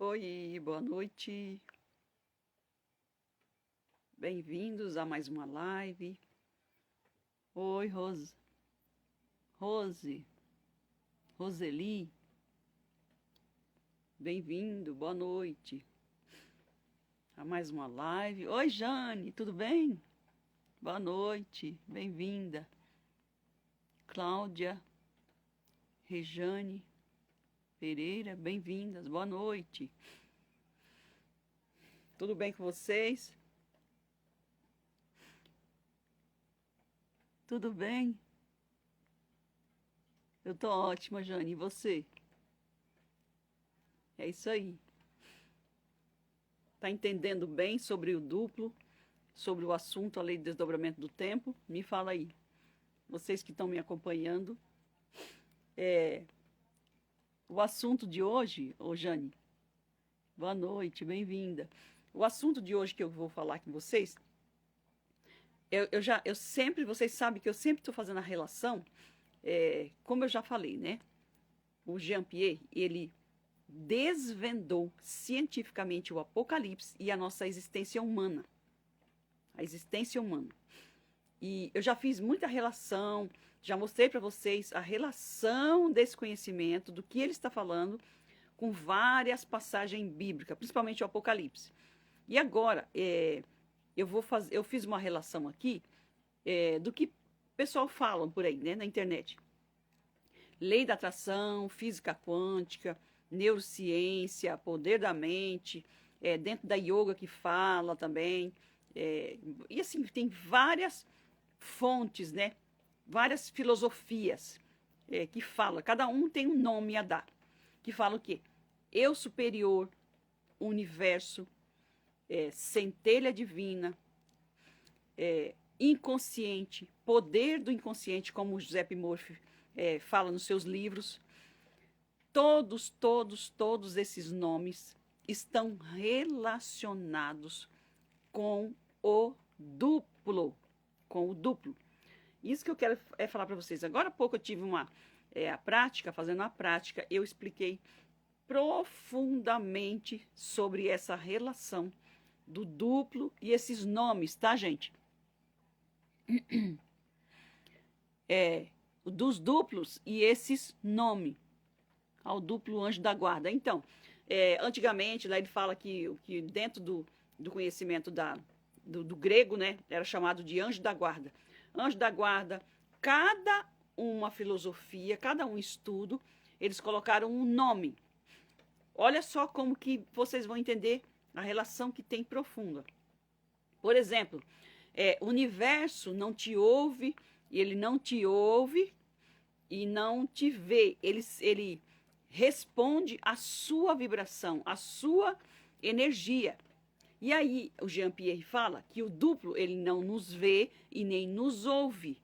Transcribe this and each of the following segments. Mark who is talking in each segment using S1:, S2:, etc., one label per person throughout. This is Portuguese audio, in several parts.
S1: Oi, boa noite. Bem-vindos a mais uma live. Oi, Roseli. Bem-vindo, boa noite a mais uma live. Oi, Jane, tudo bem? Boa noite, bem-vinda. Cláudia, Rejane Pereira, bem-vindas, boa noite. Tudo bem com vocês? Tudo bem? Eu tô ótima, Jane, e você? É isso aí. Tá entendendo bem sobre o duplo, sobre o assunto, a lei do desdobramento do tempo? Me fala aí. Vocês que estão me acompanhando. O assunto de hoje, Jane, boa noite, bem-vinda. O assunto de hoje que eu vou falar com vocês, vocês sabem que eu sempre estou fazendo a relação, como eu já falei, né? O Jean-Pierre, ele desvendou cientificamente o Apocalipse e a nossa existência humana. A existência humana. E eu já fiz muita relação, já mostrei para vocês a relação desse conhecimento, do que ele está falando, com várias passagens bíblicas, principalmente o Apocalipse. E agora, eu fiz uma relação aqui do que o pessoal fala por aí, né, na internet. Lei da atração, física quântica, neurociência, poder da mente, dentro da yoga que fala também. E assim, tem várias fontes, né? Várias filosofias que falam, cada um tem um nome a dar, que fala o quê? Eu superior, universo, centelha divina, inconsciente, poder do inconsciente, como o Giuseppe Murphy fala nos seus livros. Todos esses nomes estão relacionados com o duplo. Com o duplo. Isso que eu quero falar para vocês. Agora há pouco eu tive fazendo a prática, eu expliquei profundamente sobre essa relação do duplo e esses nomes, tá, gente? Dos duplos e esses nomes ao duplo anjo da guarda. Então, antigamente, lá ele fala que dentro do conhecimento do grego, né, era chamado de anjo da guarda. Anjo da guarda, cada uma filosofia, cada um estudo, eles colocaram um nome. Olha só como que vocês vão entender a relação que tem profunda. Por exemplo, o universo não te ouve, ele não te ouve e não te vê. Ele responde à sua vibração, à sua energia. E aí o Jean-Pierre fala que o duplo, ele não nos vê e nem nos ouve.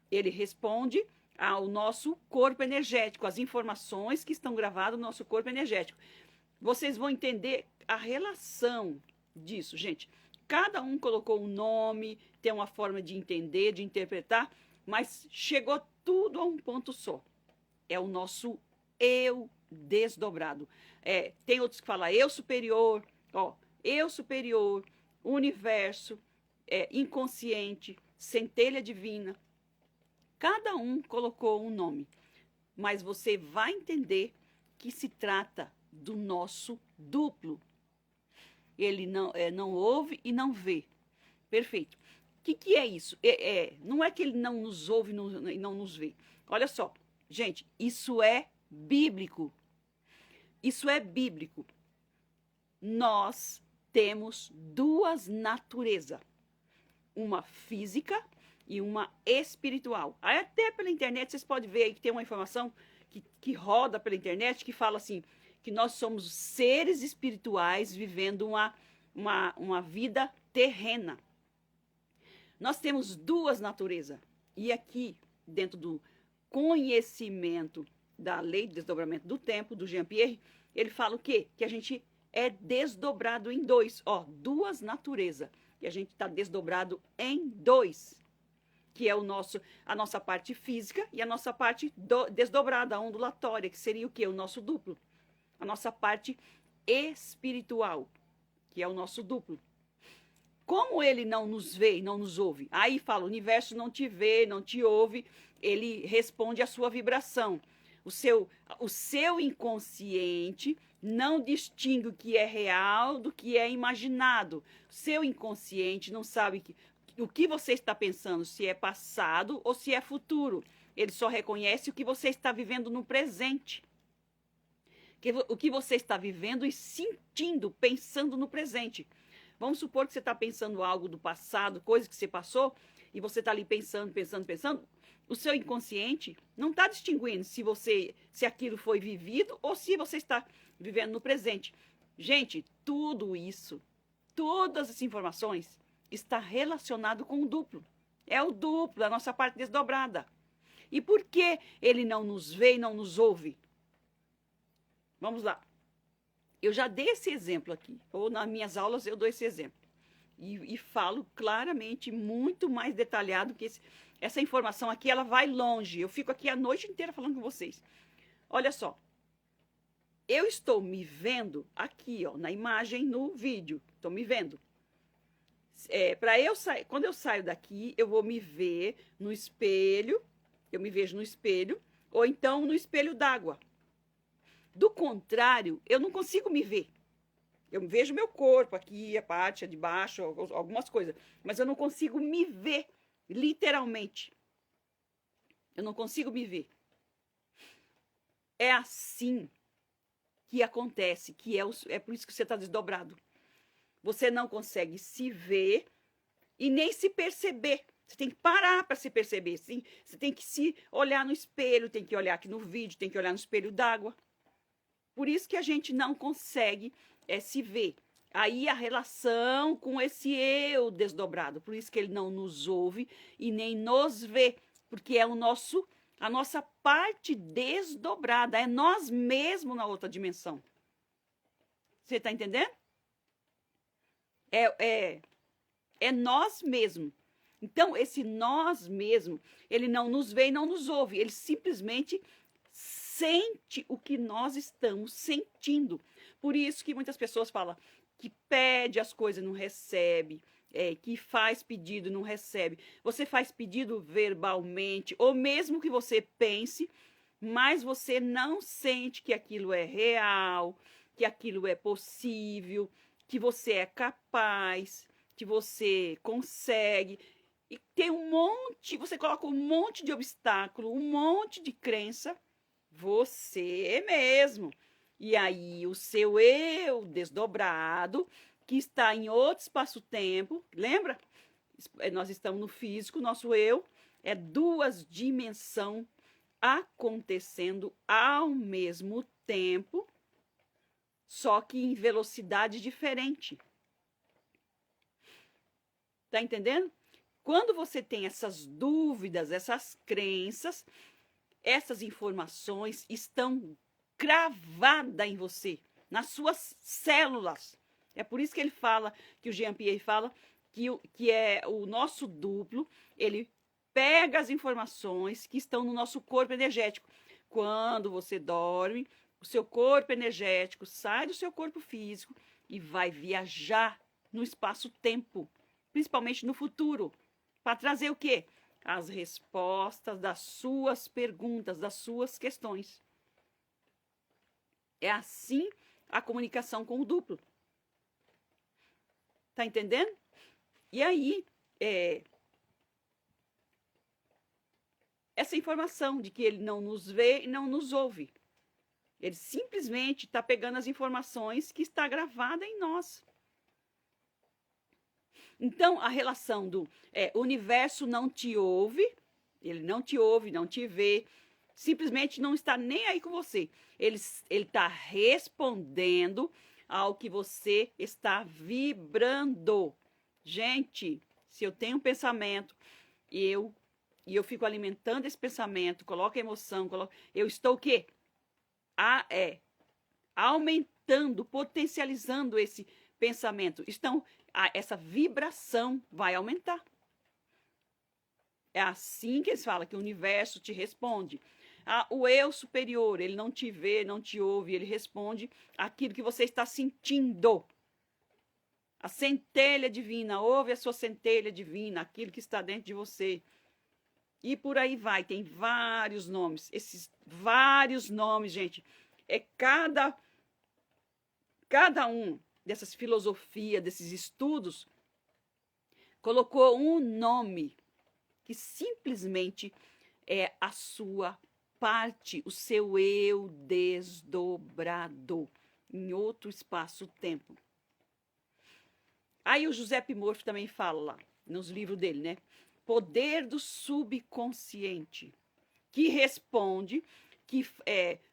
S1: Ele responde ao nosso corpo energético, às informações que estão gravadas no nosso corpo energético. Vocês vão entender a relação disso, gente. Cada um colocou um nome, tem uma forma de entender, de interpretar, mas chegou tudo a um ponto só. É o nosso eu desdobrado. Tem outros que falam eu superior, eu superior, universo, inconsciente, centelha divina. Cada um colocou um nome, mas você vai entender que se trata do nosso duplo. Ele não ouve e não vê. Perfeito. O que é isso? Não é que ele não nos ouve e não nos vê. Olha só, gente, isso é bíblico. Isso é bíblico. Nós temos duas naturezas, uma física e uma espiritual. Aí até pela internet vocês podem ver aí que tem uma informação que roda pela internet que fala assim, que nós somos seres espirituais vivendo uma vida terrena. Nós temos duas naturezas. E aqui, dentro do conhecimento da lei do desdobramento do tempo, do Jean-Pierre, ele fala o quê? Que a gente é desdobrado em dois. Duas naturezas. E a gente está desdobrado em dois. Que é a nossa parte física e a nossa parte desdobrada, ondulatória, que seria o quê? O nosso duplo. a nossa parte espiritual, que é o nosso duplo. Como ele não nos vê e não nos ouve? Aí fala, o universo não te vê, não te ouve, ele responde à sua vibração. O seu inconsciente não distingue o que é real do que é imaginado. O seu inconsciente não sabe o que você está pensando, se é passado ou se é futuro. Ele só reconhece o que você está vivendo no presente. O que você está vivendo e sentindo, pensando no presente. Vamos supor que você está pensando algo do passado, coisa que você passou, e você está ali pensando. O seu inconsciente não está distinguindo se aquilo foi vivido ou se você está vivendo no presente. Gente, tudo isso, todas as informações, está relacionado com o duplo. É o duplo, a nossa parte desdobrada. E por que ele não nos vê e não nos ouve? Vamos lá. Eu já dei esse exemplo aqui, ou nas minhas aulas eu dou esse exemplo. E falo claramente, muito mais detalhado, que essa informação aqui, ela vai longe. Eu fico aqui a noite inteira falando com vocês. Olha só. Eu estou me vendo aqui, ó, na imagem, no vídeo. Estou me vendo. Quando eu saio daqui, eu vou me ver no espelho. Eu me vejo no espelho, ou então no espelho d'água. Do contrário, eu não consigo me ver. Eu vejo meu corpo aqui, a parte de baixo, algumas coisas. Mas eu não consigo me ver, literalmente. Eu não consigo me ver. É assim que acontece, é por isso que você está desdobrado. Você não consegue se ver e nem se perceber. Você tem que parar para se perceber. Sim? Você tem que se olhar no espelho, tem que olhar aqui no vídeo, tem que olhar no espelho d'água. Por isso que a gente não consegue se ver. Aí a relação com esse eu desdobrado. Por isso que ele não nos ouve e nem nos vê. Porque é a nossa parte desdobrada. É nós mesmos na outra dimensão. Você está entendendo? É nós mesmos. Então, esse nós mesmo, ele não nos vê e não nos ouve. Ele simplesmente sente o que nós estamos sentindo. Por isso que muitas pessoas falam que pede as coisas e não recebe, que faz pedido e não recebe. Você faz pedido verbalmente, ou mesmo que você pense, mas você não sente que aquilo é real, que aquilo é possível, que você é capaz, que você consegue. E tem você coloca um monte de obstáculo, um monte de crença, você mesmo. E aí o seu eu desdobrado, que está em outro espaço-tempo, lembra? Nós estamos no físico, nosso eu é 2 dimensões acontecendo ao mesmo tempo, só que em velocidade diferente. Tá entendendo? Quando você tem essas dúvidas, essas crenças, essas informações estão cravadas em você, nas suas células. É por isso que ele fala, que o Jean-Pierre fala, que é o nosso duplo, ele pega as informações que estão no nosso corpo energético. Quando você dorme, o seu corpo energético sai do seu corpo físico e vai viajar no espaço-tempo, principalmente no futuro. Para trazer o quê? As respostas das suas perguntas, das suas questões. É assim a comunicação com o duplo. Tá entendendo? E aí, essa informação de que ele não nos vê e não nos ouve. Ele simplesmente está pegando as informações que está gravada em nós. Então, a relação do o universo não te ouve, ele não te ouve, não te vê, simplesmente não está nem aí com você. Ele está respondendo ao que você está vibrando. Gente, se eu tenho um pensamento e eu fico alimentando esse pensamento, coloco a emoção, eu estou o quê? Aumentando, potencializando esse pensamento. Essa vibração vai aumentar. É assim que eles falam, que o universo te responde. O eu superior, ele não te vê, não te ouve, ele responde aquilo que você está sentindo. A centelha divina, ouve a sua centelha divina, aquilo que está dentro de você. E por aí vai, tem vários nomes. Esses vários nomes, gente, é cada um dessas filosofias, desses estudos, colocou um nome que simplesmente é a sua parte, o seu eu desdobrado em outro espaço-tempo. Aí o Giuseppe Morphy também fala lá, nos livros dele, né? Poder do subconsciente, que responde, que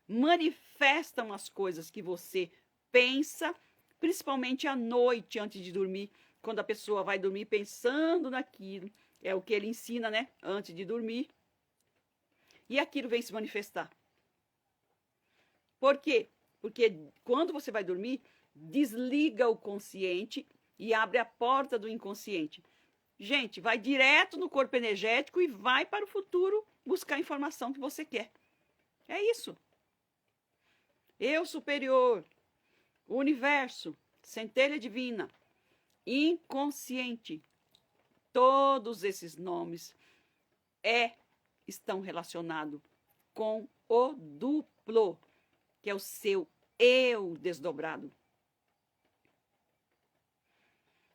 S1: manifestam as coisas que você pensa, principalmente à noite, antes de dormir, quando a pessoa vai dormir pensando naquilo, é o que ele ensina, né? Antes de dormir. E aquilo vem se manifestar. Por quê? Porque quando você vai dormir, desliga o consciente e abre a porta do inconsciente. Gente, vai direto no corpo energético e vai para o futuro buscar a informação que você quer. É isso. Eu superior, universo, centelha divina, inconsciente. Todos esses nomes estão relacionados com o duplo, que é o seu eu desdobrado.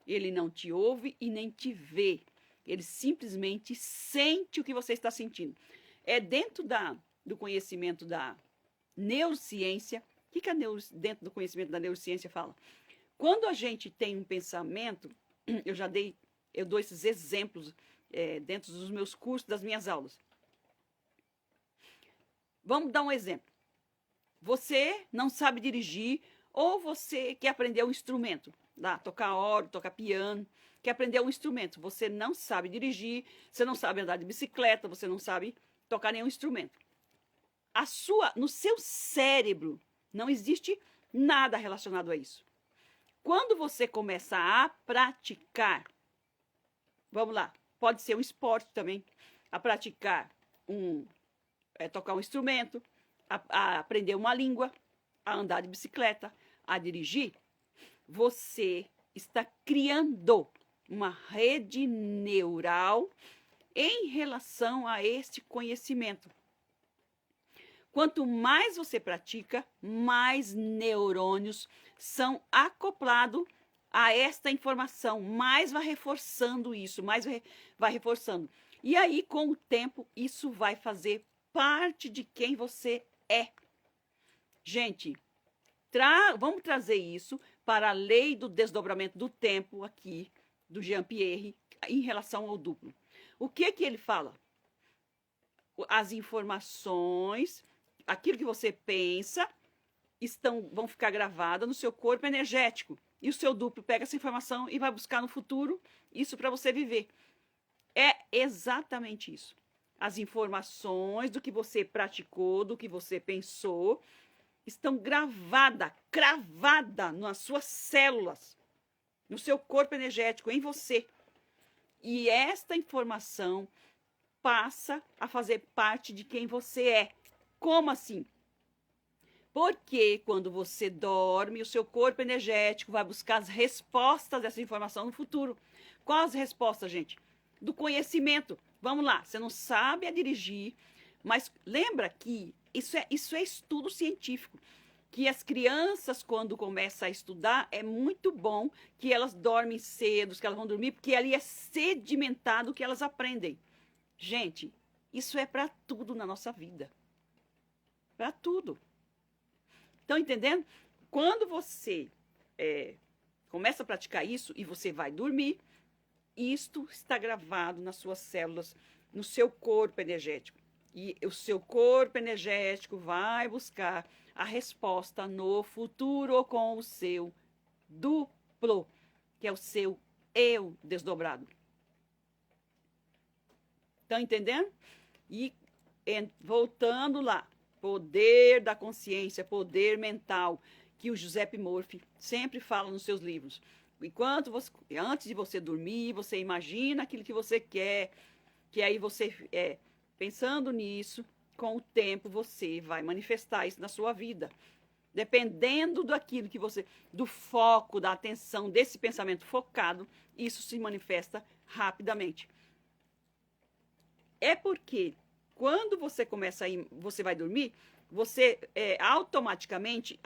S1: Ele não te ouve e nem te vê. Ele simplesmente sente o que você está sentindo. É dentro do conhecimento da neurociência. O que dentro do conhecimento da neurociência fala? Quando a gente tem um pensamento, eu dou esses exemplos dentro dos meus cursos, das minhas aulas. Vamos dar um exemplo. Você não sabe dirigir ou você quer aprender um instrumento. Tocar órgão, tocar piano, quer aprender um instrumento. Você não sabe dirigir, você não sabe andar de bicicleta, você não sabe tocar nenhum instrumento. No seu cérebro não existe nada relacionado a isso. Quando você começa a praticar, vamos lá, pode ser um esporte também, a praticar tocar um instrumento, a aprender uma língua, a andar de bicicleta, a dirigir, você está criando uma rede neural em relação a este conhecimento. Quanto mais você pratica, mais neurônios são acoplados a esta informação, mais vai reforçando isso, mais vai reforçando. E aí, com o tempo, isso vai fazer parte de quem você é. Gente, vamos trazer isso para a lei do desdobramento do tempo aqui, do Jean-Pierre, em relação ao duplo. O que ele fala? As informações, aquilo que você pensa, vão ficar gravadas no seu corpo energético. E o seu duplo pega essa informação e vai buscar no futuro isso para você viver. É exatamente isso. As informações do que você praticou, do que você pensou, estão cravadas nas suas células, no seu corpo energético, em você. E esta informação passa a fazer parte de quem você é. Como assim? Porque quando você dorme, o seu corpo energético vai buscar as respostas dessa informação no futuro. Quais as respostas, gente? Do conhecimento. Vamos lá, você não sabe a dirigir, mas lembra que isso é estudo científico. Que as crianças, quando começam a estudar, é muito bom que elas dormem cedo, que elas vão dormir, porque ali é sedimentado o que elas aprendem. Gente, isso é para tudo na nossa vida. Para tudo. Estão entendendo? Quando você começa a praticar isso e você vai dormir, isto está gravado nas suas células, no seu corpo energético. E o seu corpo energético vai buscar a resposta no futuro com o seu duplo, que é o seu eu desdobrado. Estão entendendo? E voltando lá, poder da consciência, poder mental, que o Giuseppe Morphy sempre fala nos seus livros. Antes de você dormir, você imagina aquilo que você quer, que aí você, pensando nisso, com o tempo você vai manifestar isso na sua vida. Dependendo daquilo que você, do foco, da atenção, desse pensamento focado, isso se manifesta rapidamente. É porque quando você começa a ir, você vai dormir, você automaticamente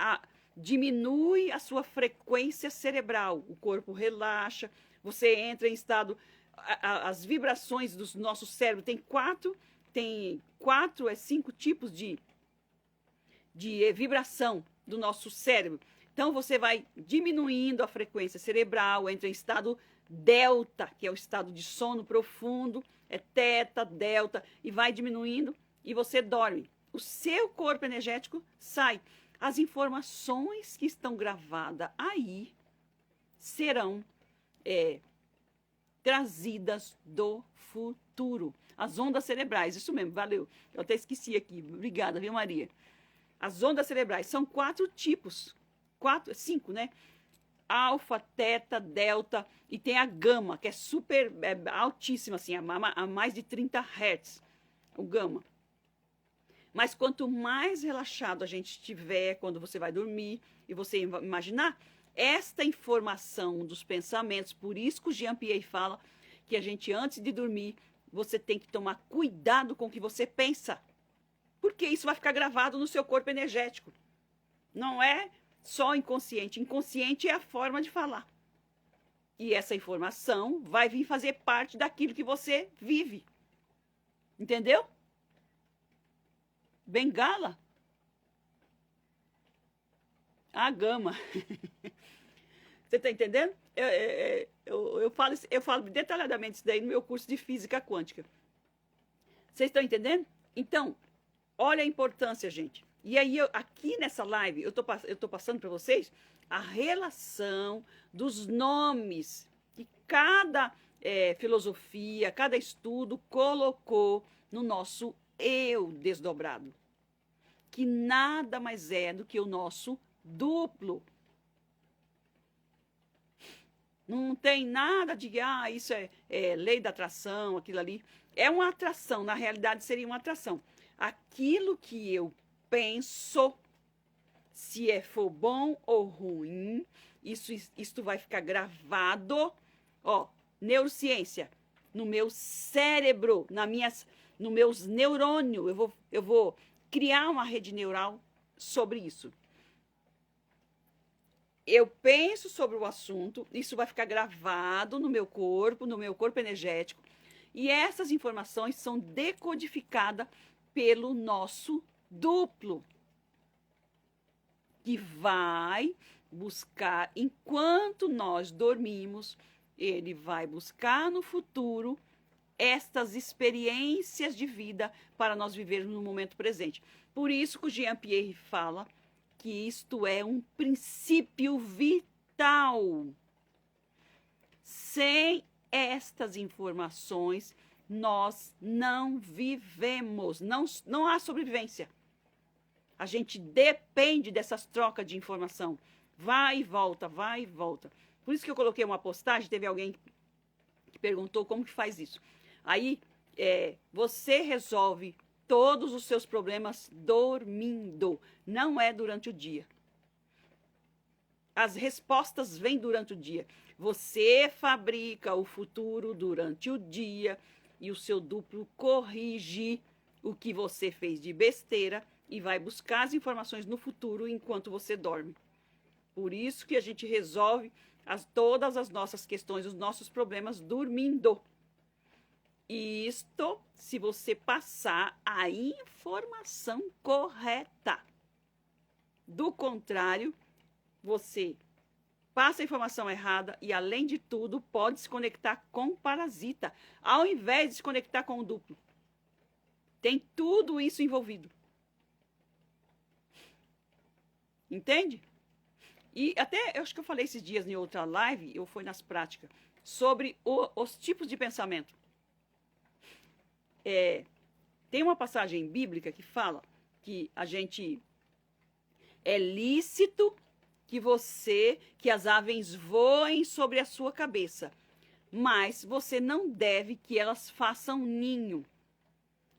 S1: diminui a sua frequência cerebral, o corpo relaxa, você entra em estado, as vibrações do nosso cérebro tem cinco tipos de vibração do nosso cérebro. Então você vai diminuindo a frequência cerebral, entra em estado delta, que é o estado de sono profundo, é teta, delta, e vai diminuindo e você dorme. O seu corpo energético sai. As informações que estão gravadas aí serão trazidas do futuro. As ondas cerebrais, isso mesmo, valeu. Eu até esqueci aqui. Obrigada, viu, Maria? As ondas cerebrais são 4 tipos. 5, né? Alfa, teta, delta e tem a gama, que é super altíssima, assim, a mais de 30 Hz, o gama. Mas quanto mais relaxado a gente estiver quando você vai dormir e você imaginar, esta informação dos pensamentos, por isso que o Jean Piaget fala que a gente, antes de dormir, você tem que tomar cuidado com o que você pensa. Porque isso vai ficar gravado no seu corpo energético. Não é só inconsciente. Inconsciente é a forma de falar. E essa informação vai vir fazer parte daquilo que você vive. Entendeu? Bengala? A gama. Você está entendendo? Eu falo detalhadamente isso daí no meu curso de física quântica. Vocês estão entendendo? Então, olha a importância, gente. E aí, aqui nessa live, eu tô passando para vocês a relação dos nomes que cada filosofia, cada estudo colocou no nosso eu desdobrado. Que nada mais é do que o nosso duplo. Não tem nada de, isso é lei da atração, aquilo ali. É uma atração, na realidade seria uma atração. Aquilo que eu penso, se for bom ou ruim, isso vai ficar gravado, neurociência, no meu cérebro, nos meus neurônios. Eu vou criar uma rede neural sobre isso. Eu penso sobre o assunto, isso vai ficar gravado no meu corpo energético, e essas informações são decodificadas pelo nosso duplo, que vai buscar, enquanto nós dormimos, ele vai buscar no futuro estas experiências de vida para nós vivermos no momento presente. Por isso que o Jean Piaget fala que isto é um princípio vital. Sem estas informações, nós não vivemos, não há sobrevivência. A gente depende dessas trocas de informação. Vai e volta, vai e volta. Por isso que eu coloquei uma postagem, teve alguém que perguntou como que faz isso. Aí, você resolve todos os seus problemas dormindo, não é durante o dia. As respostas vêm durante o dia. Você fabrica o futuro durante o dia e o seu duplo corrige o que você fez de besteira e vai buscar as informações no futuro enquanto você dorme. Por isso que a gente resolve todas as nossas questões, os nossos problemas dormindo. Isto, se você passar a informação correta. Do contrário, você passa a informação errada e, além de tudo, pode se conectar com o parasita, ao invés de se conectar com o duplo. Tem tudo isso envolvido. Entende? E até, eu acho que eu falei esses dias em outra live, ou foi nas práticas, sobre os tipos de pensamento. Tem uma passagem bíblica que fala que é lícito que as aves voem sobre a sua cabeça, mas você não deve que elas façam ninho.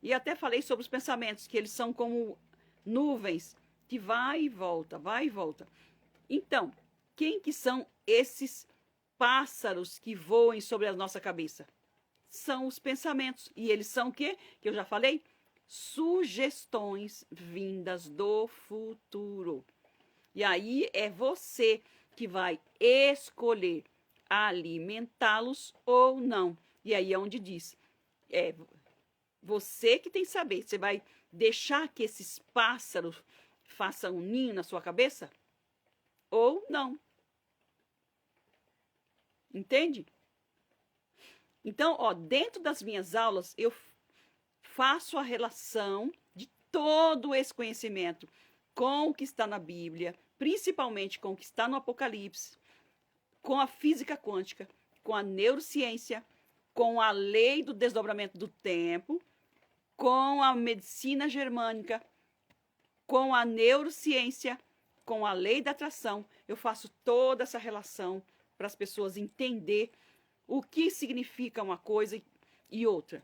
S1: E até falei sobre os pensamentos, que eles são como nuvens, que vai e volta, vai e volta. Então, quem que são esses pássaros que voam sobre a nossa cabeça? São os pensamentos. E eles são o quê? Que eu já falei? Sugestões vindas do futuro. E aí é você que vai escolher alimentá-los ou não. E aí é onde diz, é você que tem que saber. Você vai deixar que esses pássaros façam um ninho na sua cabeça? Ou não. Entende? Então, ó, dentro das minhas aulas, eu faço a relação de todo esse conhecimento com o que está na Bíblia, principalmente com o que está no Apocalipse, com a física quântica, com a neurociência, com a lei do desdobramento do tempo, com a medicina germânica, com a neurociência, com a lei da atração. Eu faço toda essa relação para as pessoas entender o que significa uma coisa e outra.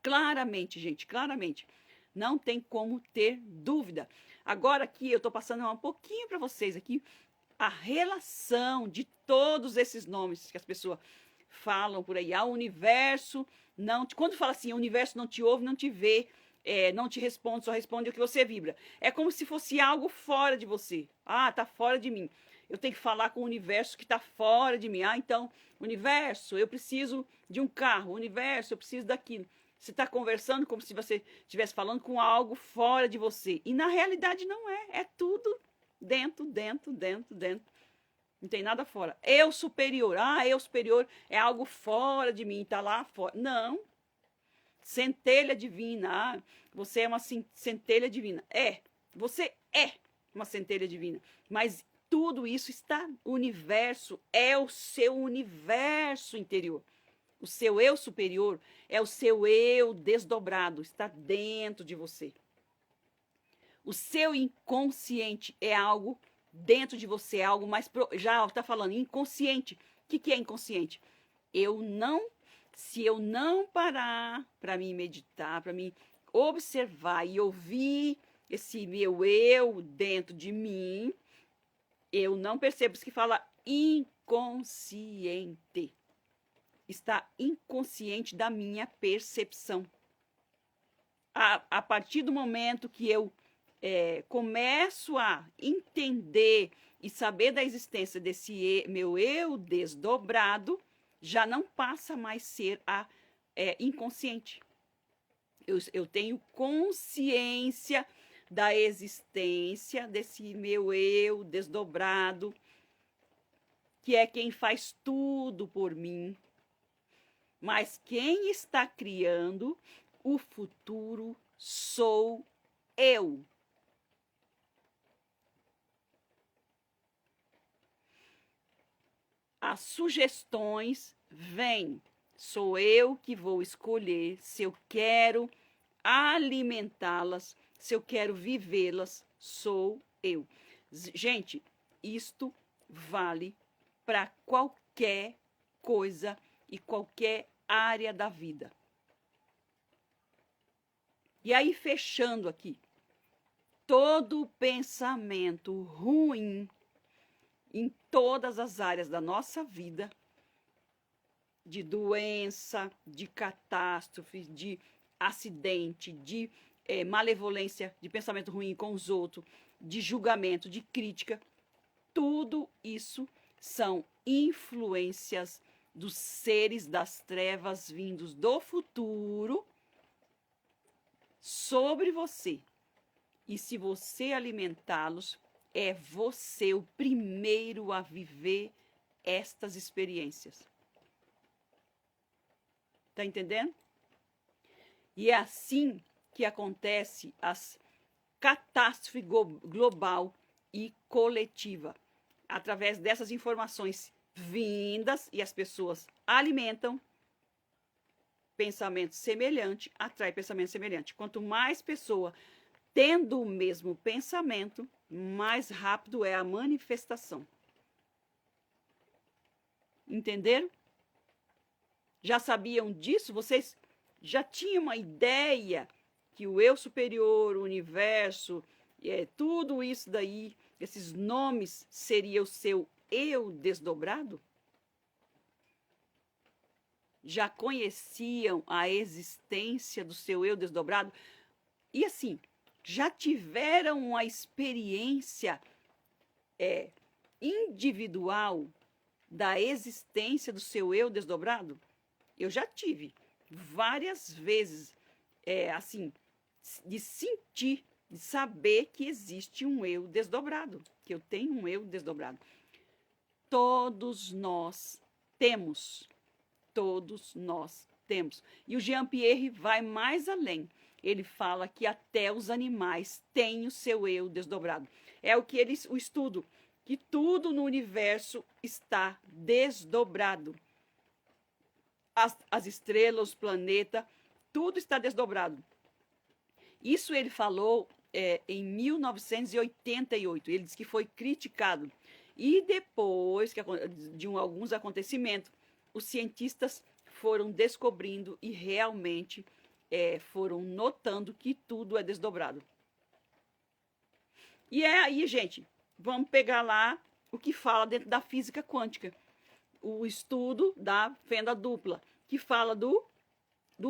S1: Claramente, gente, claramente. Não tem como ter dúvida. Agora aqui eu estou passando um pouquinho para vocês aqui a relação de todos esses nomes que as pessoas falam por aí. O universo não... Quando fala assim, o universo não te ouve, não te vê, não te responde, só responde o que você vibra. É como se fosse algo fora de você. Tá fora de mim. Eu tenho que falar com o universo que está fora de mim. Então, universo, eu preciso de um carro. Universo, eu preciso daquilo. Você está conversando como se você estivesse falando com algo fora de você. E na realidade não é. É tudo dentro, dentro, dentro, dentro. Não tem nada fora. Eu superior. Eu superior é algo fora de mim. Está lá fora. Não. Centelha divina. Você é uma centelha divina. Você é uma centelha divina. Mas tudo isso está... O universo é o seu universo interior. O seu eu superior é o seu eu desdobrado, está dentro de você. O seu inconsciente é algo dentro de você, é algo mais... Já está falando, inconsciente. O que é inconsciente? Se eu não parar para me meditar, para me observar e ouvir esse meu eu dentro de mim, eu não percebo. Isso que fala inconsciente. Está inconsciente da minha percepção. A partir do momento que eu começo a entender e saber da existência desse meu eu desdobrado, já não passa mais ser inconsciente. Eu tenho consciência da existência desse meu eu desdobrado, que é quem faz tudo por mim. Mas quem está criando o futuro sou eu. As sugestões vêm. Sou eu que vou escolher se eu quero alimentá-las, se eu quero vivê-las, sou eu. Gente, isto vale para qualquer coisa e qualquer área da vida. E aí, fechando aqui, todo pensamento ruim em todas as áreas da nossa vida, de doença, de catástrofe, de acidente, de malevolência, de pensamento ruim com os outros, de julgamento, de crítica, tudo isso são influências dos seres das trevas vindos do futuro sobre você. E se você alimentá-los, é você o primeiro a viver estas experiências. Tá entendendo? E é assim que acontece as catástrofe global e coletiva. Através dessas informações vindas, e as pessoas alimentam pensamento semelhante, atrai pensamento semelhante. Quanto mais pessoa tendo o mesmo pensamento, mais rápido é a manifestação. Entenderam? Já sabiam disso? Vocês já tinha uma ideia que o eu superior, o universo, tudo isso daí, esses nomes, seria o seu eu desdobrado? Já conheciam a existência do seu eu desdobrado? E assim, já tiveram uma experiência individual da existência do seu eu desdobrado? Eu já tive várias vezes, assim, de sentir, de saber que existe um eu desdobrado, que eu tenho um eu desdobrado. Todos nós temos. Todos nós temos. E o Jean-Pierre vai mais além. Ele fala que até os animais têm o seu eu desdobrado. É o estudo, que tudo no universo está desdobrado. As estrelas, os planetas, tudo está desdobrado. Isso ele falou em 1988. Ele disse que foi criticado. E depois de alguns acontecimentos, os cientistas foram descobrindo e realmente foram notando que tudo é desdobrado. E aí, gente, vamos pegar lá o que fala dentro da física quântica. O estudo da fenda dupla, que fala do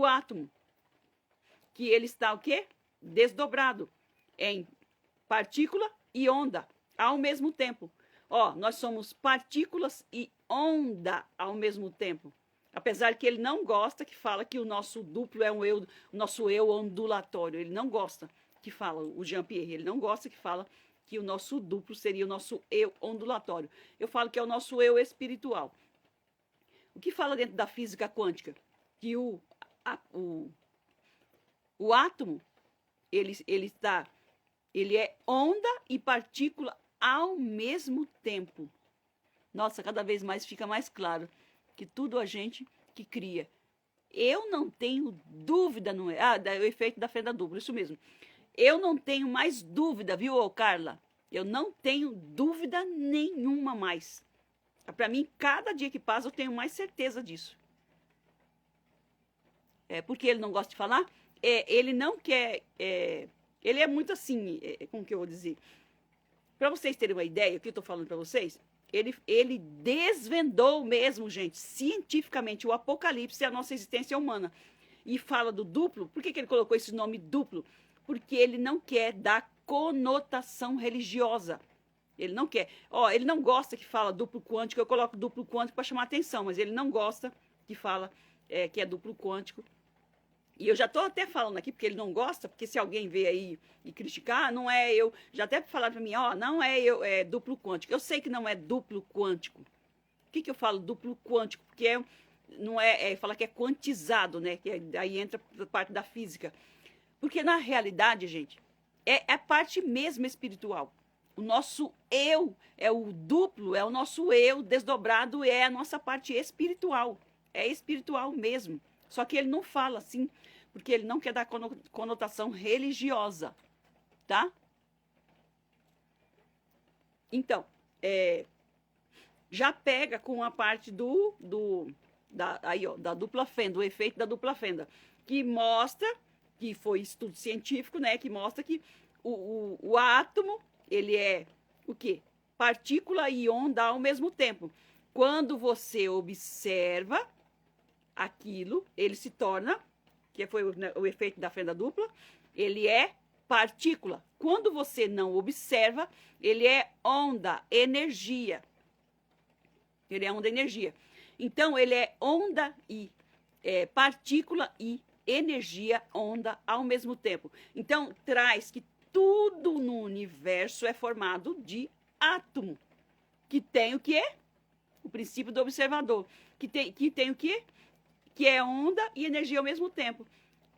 S1: átomo. Que ele está o quê? Desdobrado em partícula e onda ao mesmo tempo. Nós somos partículas e onda ao mesmo tempo. Apesar que ele não gosta que fala que o nosso duplo é o nosso eu ondulatório. Ele não gosta que fala, o Jean-Pierre, ele não gosta que fala que o nosso duplo seria o nosso eu ondulatório. Eu falo que é o nosso eu espiritual. O que fala dentro da física quântica? Que o átomo, ele é onda e partícula ao mesmo tempo. Nossa, cada vez mais fica mais claro que tudo a gente que cria. Eu não tenho dúvida, não é? O efeito da fenda dupla, isso mesmo. Eu não tenho mais dúvida, viu, Carla? Eu não tenho dúvida nenhuma mais. Para mim, cada dia que passa, eu tenho mais certeza disso. Porque ele não gosta de falar? Ele não quer... ele é muito assim, como que eu vou dizer? Para vocês terem uma ideia, o que eu estou falando para vocês, ele desvendou mesmo, gente, cientificamente, o Apocalipse e a nossa existência humana. E fala do duplo. Por que ele colocou esse nome duplo? Porque ele não quer dar conotação religiosa. Ele não quer. Ele não gosta que fala duplo quântico. Eu coloco duplo quântico para chamar atenção, mas ele não gosta que fala que é duplo quântico. E eu já estou até falando aqui, porque ele não gosta, porque se alguém vê aí e criticar, não é eu. Já até falaram para mim, não é eu, é duplo quântico. Eu sei que não é duplo quântico. O que eu falo duplo quântico? Porque não fala que é quantizado, né? Que aí entra a parte da física. Porque na realidade, gente, é a parte mesmo espiritual. O nosso eu é o duplo, é o nosso eu desdobrado, é a nossa parte espiritual. É espiritual mesmo. Só que ele não fala assim, porque ele não quer dar conotação religiosa, tá? Então, já pega com a parte da dupla fenda, o efeito da dupla fenda, que mostra, que foi estudo científico, né, que mostra que o átomo, ele é o quê? Partícula e onda ao mesmo tempo. Quando você observa aquilo, ele se torna, que foi o efeito da fenda dupla, ele é partícula. Quando você não observa, ele é onda, energia. Ele é onda, energia. Então, ele é onda e partícula e energia, onda ao mesmo tempo. Então, traz que tudo no universo é formado de átomo, que tem o quê? O princípio do observador, que tem o quê? Que é onda e energia ao mesmo tempo.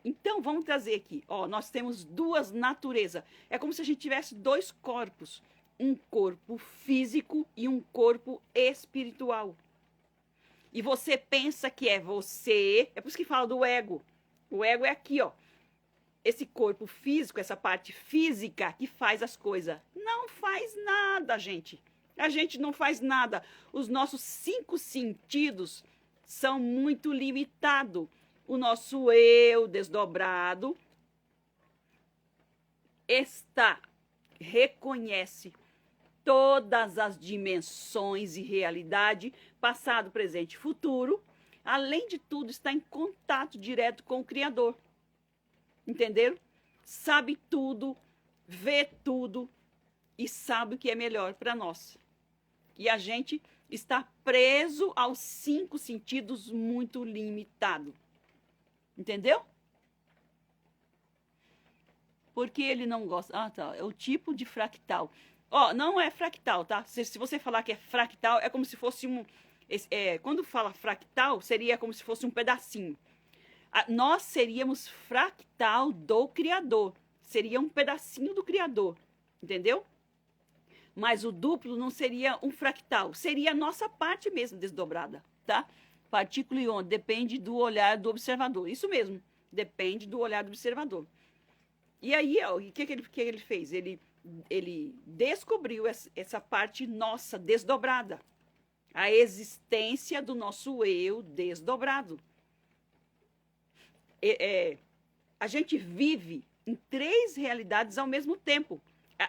S1: Então, vamos trazer aqui, nós temos duas naturezas. É como se a gente tivesse dois corpos, um corpo físico e um corpo espiritual. E você pensa que é você, é por isso que fala do ego. O ego é aqui, esse corpo físico, essa parte física que faz as coisas. Não faz nada, gente. A gente não faz nada. Os nossos 5 sentidos são muito limitados. o nosso eu desdobrado reconhece todas as dimensões e realidade, passado, presente e futuro. Além de tudo, está em contato direto com o Criador. Entenderam? Sabe tudo, vê tudo e sabe o que é melhor para nós. E a gente está preso aos 5 sentidos muito limitado. Entendeu? Porque ele não gosta. Ah, tá. É o tipo de fractal. Ó, não é fractal, tá? Se você falar que é fractal, é como se fosse um. Quando fala fractal, seria como se fosse um pedacinho. Nós seríamos fractal do Criador. Seria um pedacinho do Criador. Entendeu? Mas o duplo não seria um fractal. Seria a nossa parte mesmo desdobrada, tá? Partícula e onda. Depende do olhar do observador. Isso mesmo. Depende do olhar do observador. E aí, ó, o que ele fez? Ele descobriu essa parte nossa desdobrada. A existência do nosso eu desdobrado. A gente vive em 3 realidades ao mesmo tempo.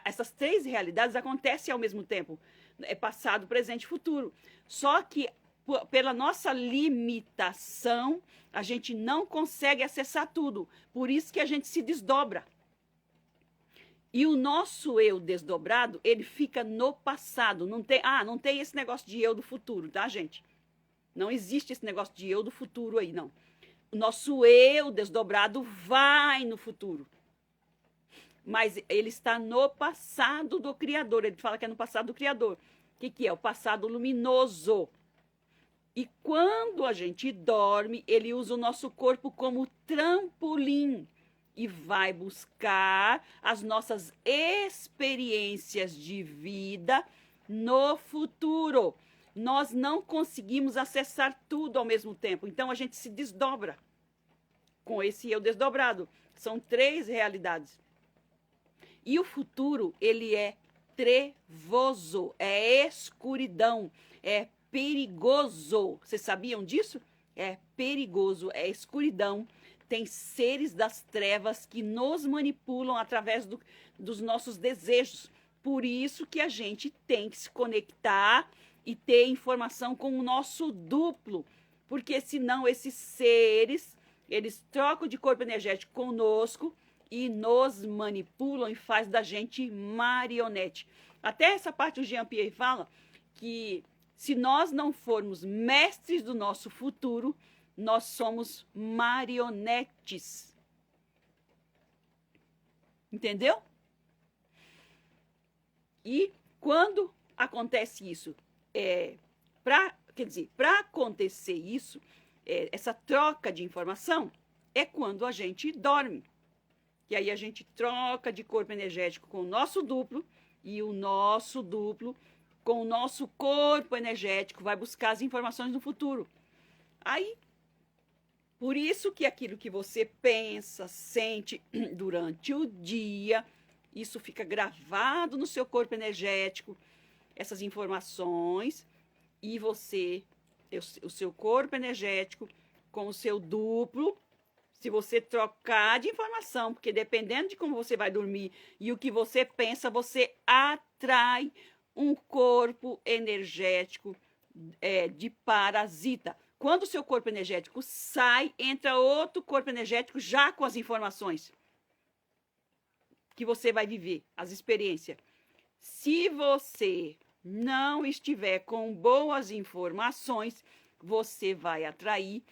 S1: Essas 3 realidades acontecem ao mesmo tempo. É passado, presente e futuro. Só que, pela nossa limitação, a gente não consegue acessar tudo. Por isso que a gente se desdobra. E o nosso eu desdobrado, ele fica no passado. Não tem esse negócio de eu do futuro, tá, gente? Não existe esse negócio de eu do futuro aí, não. O nosso eu desdobrado vai no futuro. Mas ele está no passado do Criador. Ele fala que é no passado do Criador. O que é? O passado luminoso. E quando a gente dorme, ele usa o nosso corpo como trampolim e vai buscar as nossas experiências de vida no futuro. Nós não conseguimos acessar tudo ao mesmo tempo, então a gente se desdobra com esse eu desdobrado. São 3 realidades. E o futuro, ele é trevoso, é escuridão, é perigoso. Vocês sabiam disso? É perigoso, é escuridão. Tem seres das trevas que nos manipulam através dos nossos desejos. Por isso que a gente tem que se conectar e ter informação com o nosso duplo. Porque senão esses seres, eles trocam de corpo energético conosco e nos manipulam e faz da gente marionete. Até essa parte o Jean-Pierre fala que se nós não formos mestres do nosso futuro, nós somos marionetes. Entendeu? E quando acontece isso? Para acontecer isso, essa troca de informação, é quando a gente dorme. E aí a gente troca de corpo energético com o nosso duplo, e o nosso duplo com o nosso corpo energético vai buscar as informações do futuro. Aí, por isso que aquilo que você pensa, sente durante o dia, isso fica gravado no seu corpo energético, essas informações, e você, o seu corpo energético com o seu duplo, se você trocar de informação, porque dependendo de como você vai dormir e o que você pensa, você atrai um corpo energético de parasita. Quando o seu corpo energético sai, entra outro corpo energético já com as informações que você vai viver, as experiências. Se você não estiver com boas informações, você vai atrair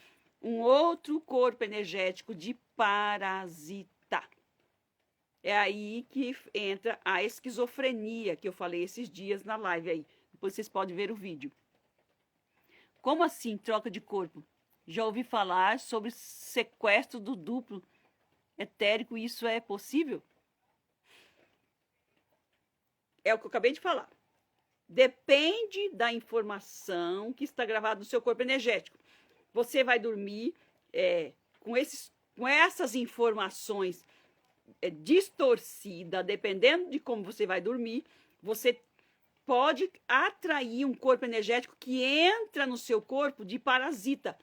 S1: um outro corpo energético de parasita. É aí que entra a esquizofrenia, que eu falei esses dias na live aí. Depois vocês podem ver o vídeo. Como assim, troca de corpo? Já ouvi falar sobre sequestro do duplo etérico, isso é possível? É o que eu acabei de falar. Depende da informação que está gravada no seu corpo energético. Você vai dormir com essas informações distorcidas, dependendo de como você vai dormir, você pode atrair um corpo energético que entra no seu corpo de parasita.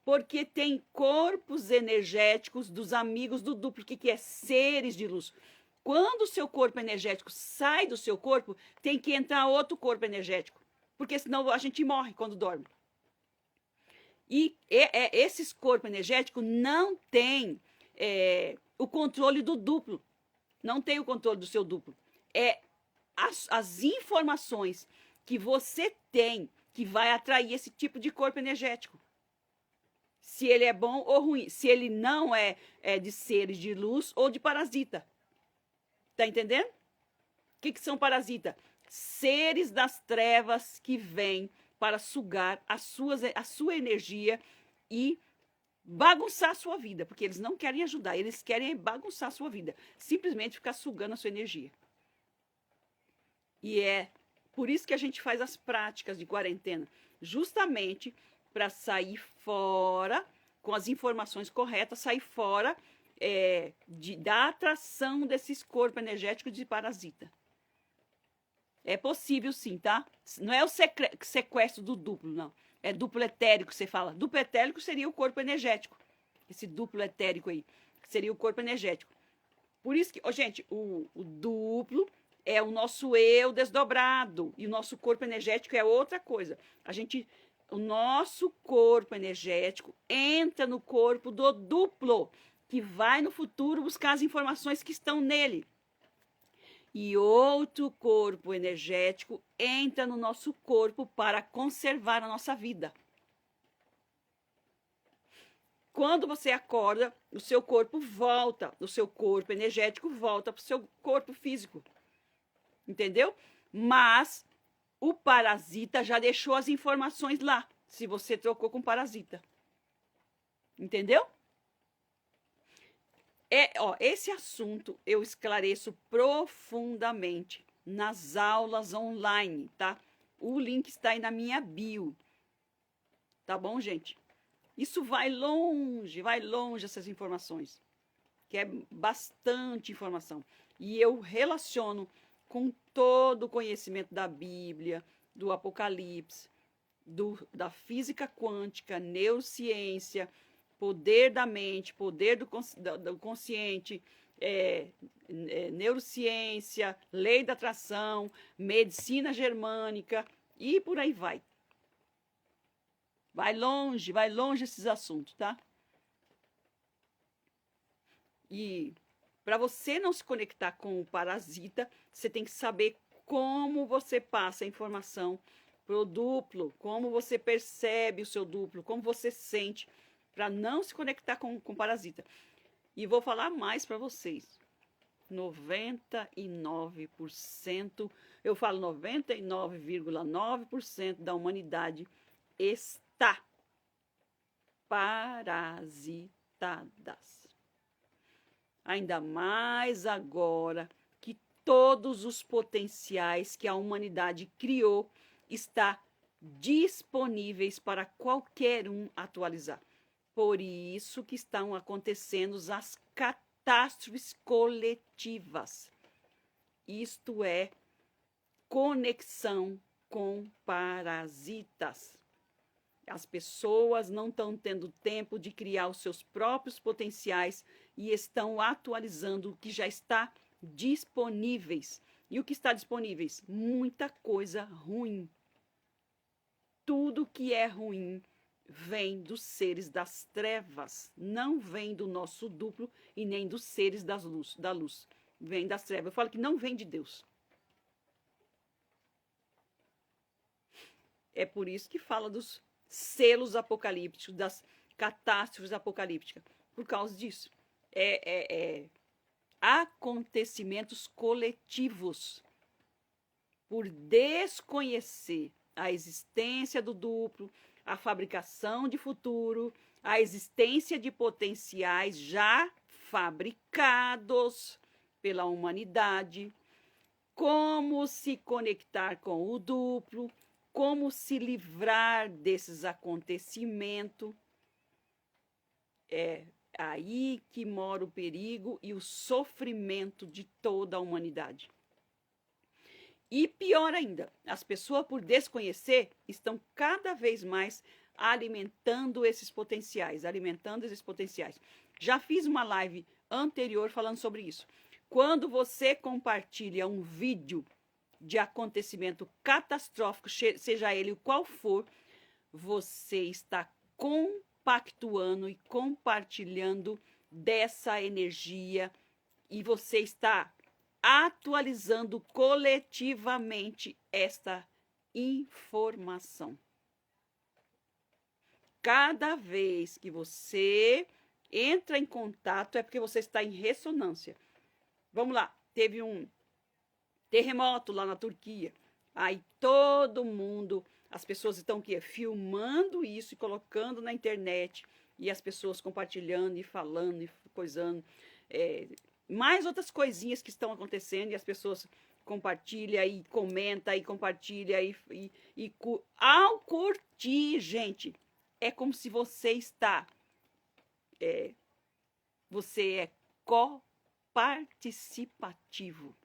S1: Porque tem corpos energéticos dos amigos do duplo. O que é? Seres de luz. Quando o seu corpo energético sai do seu corpo, tem que entrar outro corpo energético. Porque senão a gente morre quando dorme. E esses corpos energéticos não têm o controle do duplo. Não tem o controle do seu duplo. As informações que você tem que vai atrair esse tipo de corpo energético. Se ele é bom ou ruim. Se ele não é de seres de luz ou de parasita. Tá entendendo? O que são parasita? Seres das trevas que vêm para sugar a sua energia e bagunçar a sua vida. Porque eles não querem ajudar, eles querem bagunçar a sua vida. Simplesmente ficar sugando a sua energia. E é por isso que a gente faz as práticas de quarentena. Justamente para sair fora, com as informações corretas, sair fora da atração desses corpos energéticos de parasita. É possível sim, tá? Não é o sequestro do duplo, não. É duplo etérico que você fala. Duplo etérico seria o corpo energético. Esse duplo etérico aí, seria o corpo energético. Por isso que, gente, o duplo é o nosso eu desdobrado. E o nosso corpo energético é outra coisa. O nosso corpo energético entra no corpo do duplo, que vai no futuro buscar as informações que estão nele. E outro corpo energético entra no nosso corpo para conservar a nossa vida. Quando você acorda, o seu corpo volta, o seu corpo energético volta para o seu corpo físico. Entendeu? Mas o parasita já deixou as informações lá, se você trocou com parasita. Entendeu? Esse assunto eu esclareço profundamente nas aulas online, tá? O link está aí na minha bio. Tá bom, gente? Isso vai longe essas informações. Que é bastante informação. E eu relaciono com todo o conhecimento da Bíblia, do Apocalipse, da física quântica, neurociência, poder da mente, poder do consciente, neurociência, lei da atração, medicina germânica e por aí vai. Vai longe esses assuntos, tá? E para você não se conectar com o parasita, você tem que saber como você passa a informação pro duplo, como você percebe o seu duplo, como você sente, para não se conectar com o parasita. E vou falar mais para vocês. 99%, eu falo 99,9% da humanidade está parasitadas. Ainda mais agora que todos os potenciais que a humanidade criou está disponíveis para qualquer um atualizar. Por isso que estão acontecendo as catástrofes coletivas. Isto é conexão com parasitas. As pessoas não estão tendo tempo de criar os seus próprios potenciais e estão atualizando o que já está disponíveis. E o que está disponíveis? Muita coisa ruim. Tudo que é ruim vem dos seres das trevas, não vem do nosso duplo e nem dos seres da luz. Vem das trevas. Eu falo que não vem de Deus. É por isso que fala dos selos apocalípticos, das catástrofes apocalípticas. Por causa disso. Acontecimentos coletivos. Por desconhecer a existência do duplo, a fabricação de futuro, a existência de potenciais já fabricados pela humanidade, como se conectar com o duplo, como se livrar desses acontecimentos. É aí que mora o perigo e o sofrimento de toda a humanidade. E pior ainda, as pessoas, por desconhecer, estão cada vez mais alimentando esses potenciais, alimentando esses potenciais. Já fiz uma live anterior falando sobre isso. Quando você compartilha um vídeo de acontecimento catastrófico, seja ele qual for, você está compactuando e compartilhando dessa energia e você está atualizando coletivamente esta informação. Cada vez que você entra em contato é porque você está em ressonância. Vamos lá, teve um terremoto lá na Turquia. Aí todo mundo, as pessoas estão aqui filmando isso e colocando na internet e as pessoas compartilhando e falando e coisando. Mais outras coisinhas que estão acontecendo e as pessoas compartilham e comentam e compartilham ao curtir, gente, é como se você está, você é coparticipativo.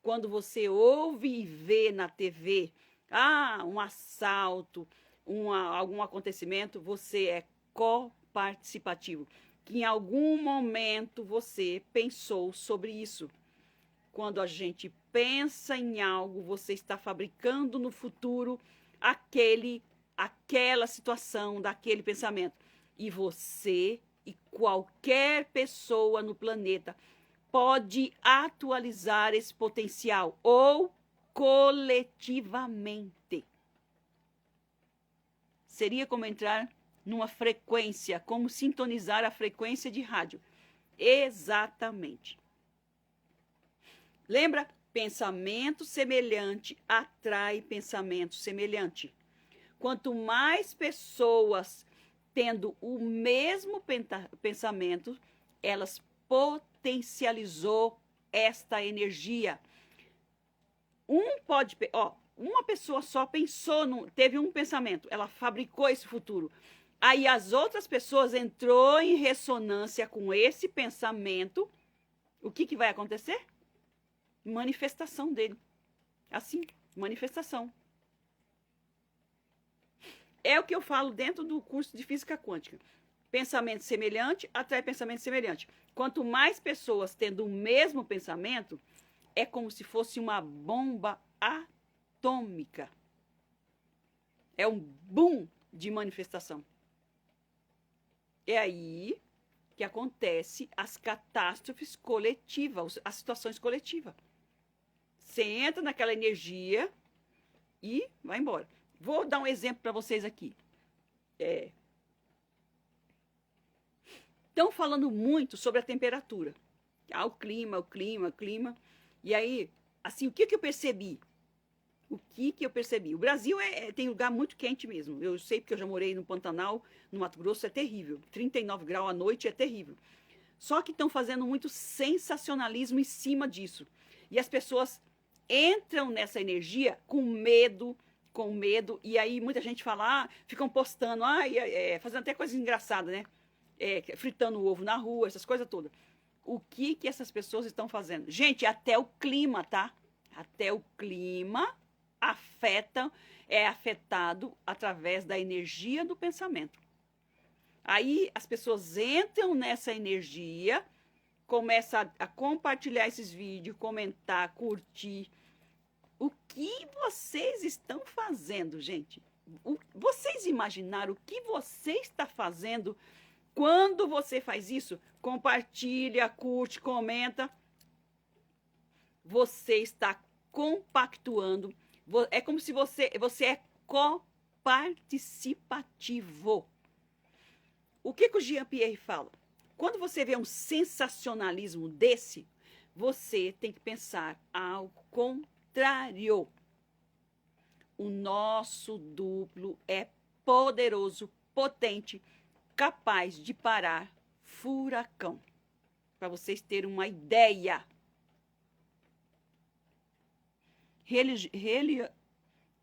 S1: Quando você ouve e vê na TV, um assalto, algum acontecimento, você é coparticipativo. Que em algum momento você pensou sobre isso. Quando a gente pensa em algo, você está fabricando no futuro aquela situação, daquele pensamento. E você e qualquer pessoa no planeta pode atualizar esse potencial ou coletivamente. Seria como entrar numa frequência, como sintonizar a frequência de rádio. Exatamente. Lembra? Pensamento semelhante atrai pensamento semelhante. Quanto mais pessoas tendo o mesmo pensamento, elas potencializou esta energia. Uma pessoa só pensou, teve um pensamento, ela fabricou esse futuro. Aí as outras pessoas entrou em ressonância com esse pensamento. O que vai acontecer? Manifestação dele. Assim, manifestação. É o que eu falo dentro do curso de Física Quântica. Pensamento semelhante atrai pensamento semelhante. Quanto mais pessoas tendo o mesmo pensamento, é como se fosse uma bomba atômica. É um boom de manifestação. É aí que acontece as catástrofes coletivas, as situações coletivas. Você entra naquela energia e vai embora. Vou dar um exemplo para vocês aqui. Estão falando muito sobre a temperatura. O clima. E aí, assim, o que eu percebi? O Brasil tem lugar muito quente mesmo. Eu sei porque eu já morei no Pantanal, no Mato Grosso, é terrível. 39 graus à noite é terrível. Só que estão fazendo muito sensacionalismo em cima disso. E as pessoas entram nessa energia com medo, e aí muita gente fala, ficam postando, fazendo até coisas engraçadas, né? Fritando o ovo na rua, essas coisas todas. O que essas pessoas estão fazendo? Gente, até o clima, tá? Até o clima é afetado através da energia do pensamento. Aí as pessoas entram nessa energia, começam a compartilhar esses vídeos, comentar, curtir. O que vocês estão fazendo, gente? Vocês imaginaram o que você está fazendo quando você faz isso? Compartilha, curte, comenta. Você está compactuando. É como se você é coparticipativo. O que o Jean-Pierre fala? Quando você vê um sensacionalismo desse, você tem que pensar ao contrário. O nosso duplo é poderoso, potente, capaz de parar furacão. Para vocês terem uma ideia.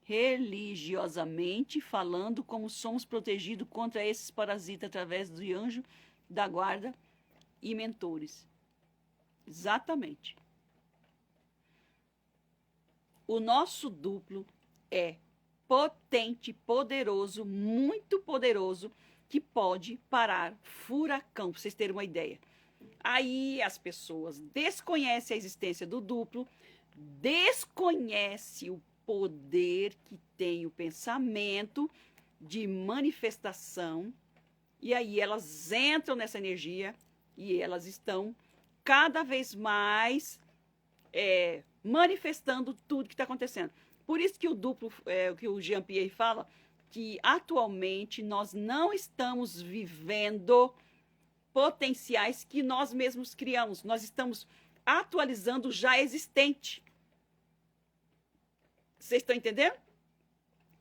S1: Religiosamente falando, como somos protegidos contra esses parasitas através do anjo da guarda e mentores. Exatamente. O nosso duplo é potente, poderoso, muito poderoso, que pode parar furacão, para vocês terem uma ideia. Aí as pessoas desconhecem a existência do duplo, desconhecem o poder que tem o pensamento de manifestação, e aí elas entram nessa energia e elas estão cada vez mais manifestando tudo que está acontecendo. Por isso que o duplo, que o Jean-Pierre fala, que atualmente nós não estamos vivendo potenciais que nós mesmos criamos. Nós estamos atualizando o já existente. Vocês estão entendendo?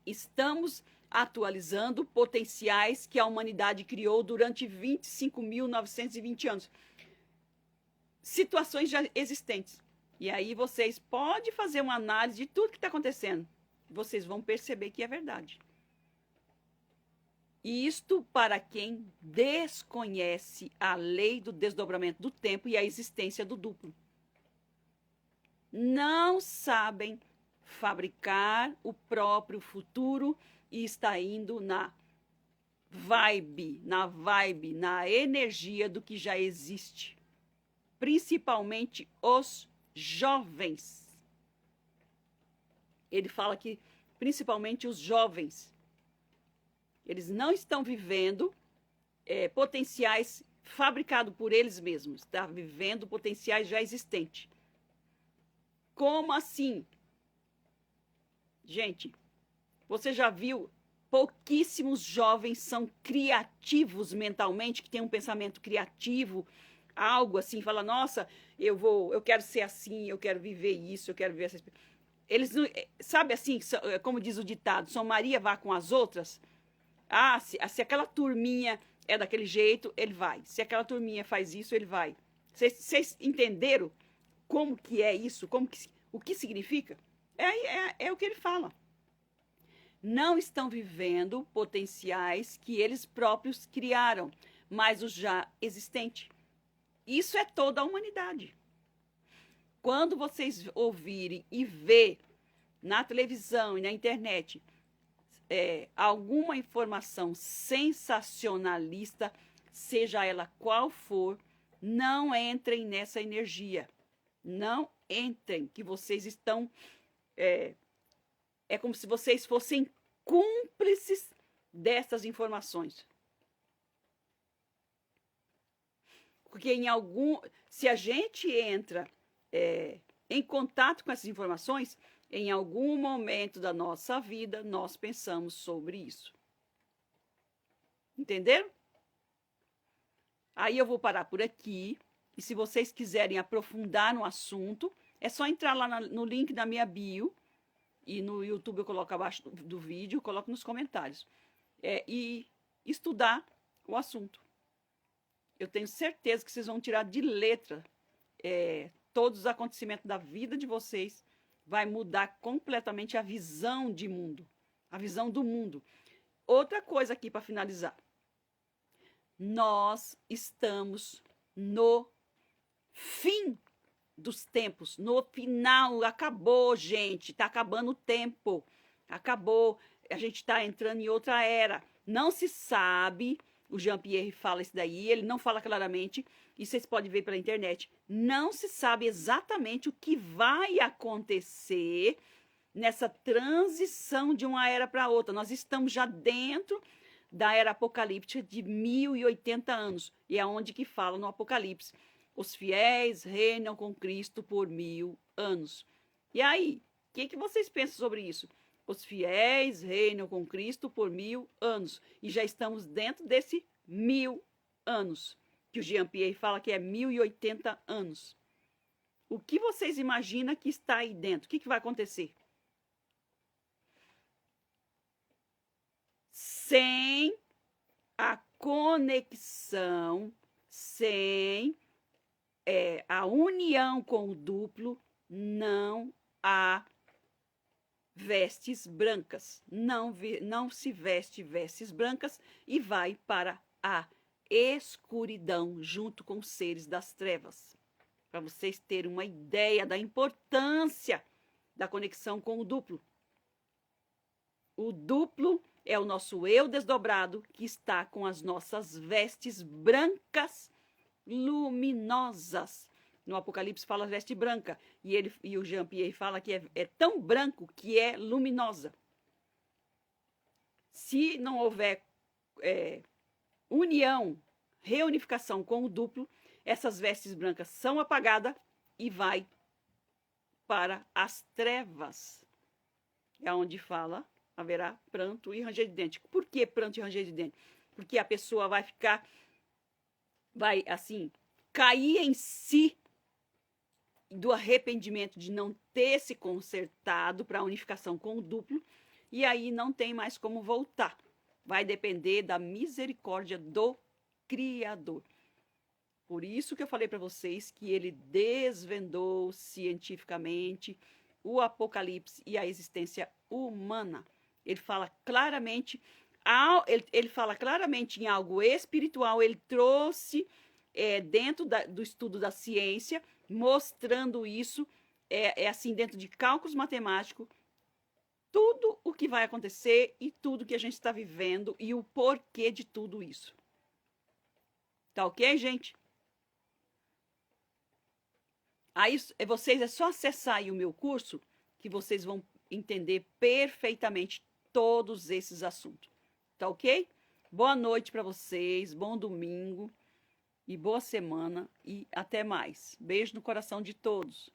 S1: Estamos atualizando potenciais que a humanidade criou durante 25.920 anos. Situações já existentes. E aí vocês podem fazer uma análise de tudo que está acontecendo. Vocês vão perceber que é verdade. Isto para quem desconhece a lei do desdobramento do tempo e a existência do duplo. Não sabem fabricar o próprio futuro e está indo na vibe, na energia do que já existe. Principalmente os jovens. Ele fala que principalmente os jovens, eles não estão vivendo potenciais fabricados por eles mesmos, está vivendo potenciais já existentes. Como assim? Gente, você já viu? Pouquíssimos jovens são criativos mentalmente, que têm um pensamento criativo, algo assim, fala, nossa, eu quero ser assim, eu quero viver isso, eu quero viver essa... Eles, sabe assim, como diz o ditado, São Maria vá com as outras? Ah, se aquela turminha é daquele jeito, ele vai. Se aquela turminha faz isso, ele vai. Vocês entenderam como que é isso? O que significa? É o que ele fala. Não estão vivendo potenciais que eles próprios criaram, mas o já existente. Isso é toda a humanidade. Quando vocês ouvirem e ver na televisão e na internet alguma informação sensacionalista, seja ela qual for, não entrem nessa energia. Não entrem, que vocês estão... É como se vocês fossem cúmplices dessas informações. Porque se a gente entra em contato com essas informações, em algum momento da nossa vida, nós pensamos sobre isso. Entenderam? Aí eu vou parar por aqui. E se vocês quiserem aprofundar no assunto, é só entrar lá no link da minha bio. E no YouTube eu coloco abaixo do vídeo, coloco nos comentários. E estudar o assunto. Eu tenho certeza que vocês vão tirar de letra todos os acontecimentos da vida de vocês. Vai mudar completamente a visão de mundo. A visão do mundo. Outra coisa aqui para finalizar. Nós estamos no fim dos tempos. No final, acabou, gente. Está acabando o tempo. Acabou. A gente está entrando em outra era. Não se sabe... O Jean-Pierre fala isso daí, ele não fala claramente, e vocês podem ver pela internet. Não se sabe exatamente o que vai acontecer nessa transição de uma era para outra. Nós estamos já dentro da era apocalíptica de 1080 anos, e é onde que fala no Apocalipse. Os fiéis reinam com Cristo por 1000 anos. E aí, o que vocês pensam sobre isso? Os fiéis reinam com Cristo por 1000 anos. E já estamos dentro desse 1000 anos. Que o Jean-Pierre fala que é 1080 anos. O que vocês imaginam que está aí dentro? O que vai acontecer? Sem a conexão, sem a união com o duplo, não há vestes brancas, não se veste vestes brancas e vai para a escuridão junto com os seres das trevas. Para vocês terem uma ideia da importância da conexão com o duplo. O duplo é o nosso eu desdobrado que está com as nossas vestes brancas luminosas. No Apocalipse fala veste branca. E o Jean-Pierre fala que é tão branco que é luminosa. Se não houver união, reunificação com o duplo, essas vestes brancas são apagadas e vai para as trevas. É onde fala, haverá pranto e ranger de dente. Por que pranto e ranger de dente? Porque a pessoa vai assim, cair em si do arrependimento de não ter se consertado para a unificação com o duplo, e aí não tem mais como voltar. Vai depender da misericórdia do Criador. Por isso que eu falei para vocês que ele desvendou cientificamente o Apocalipse e a existência humana. Ele fala claramente, ele fala claramente em algo espiritual, ele trouxe dentro do estudo da ciência, mostrando isso, assim, dentro de cálculos matemáticos, tudo o que vai acontecer e tudo que a gente está vivendo e o porquê de tudo isso. Tá ok, gente? Aí vocês é só acessar aí o meu curso que vocês vão entender perfeitamente todos esses assuntos. Tá ok? Boa noite para vocês, bom domingo e boa semana e até mais. Beijo no coração de todos.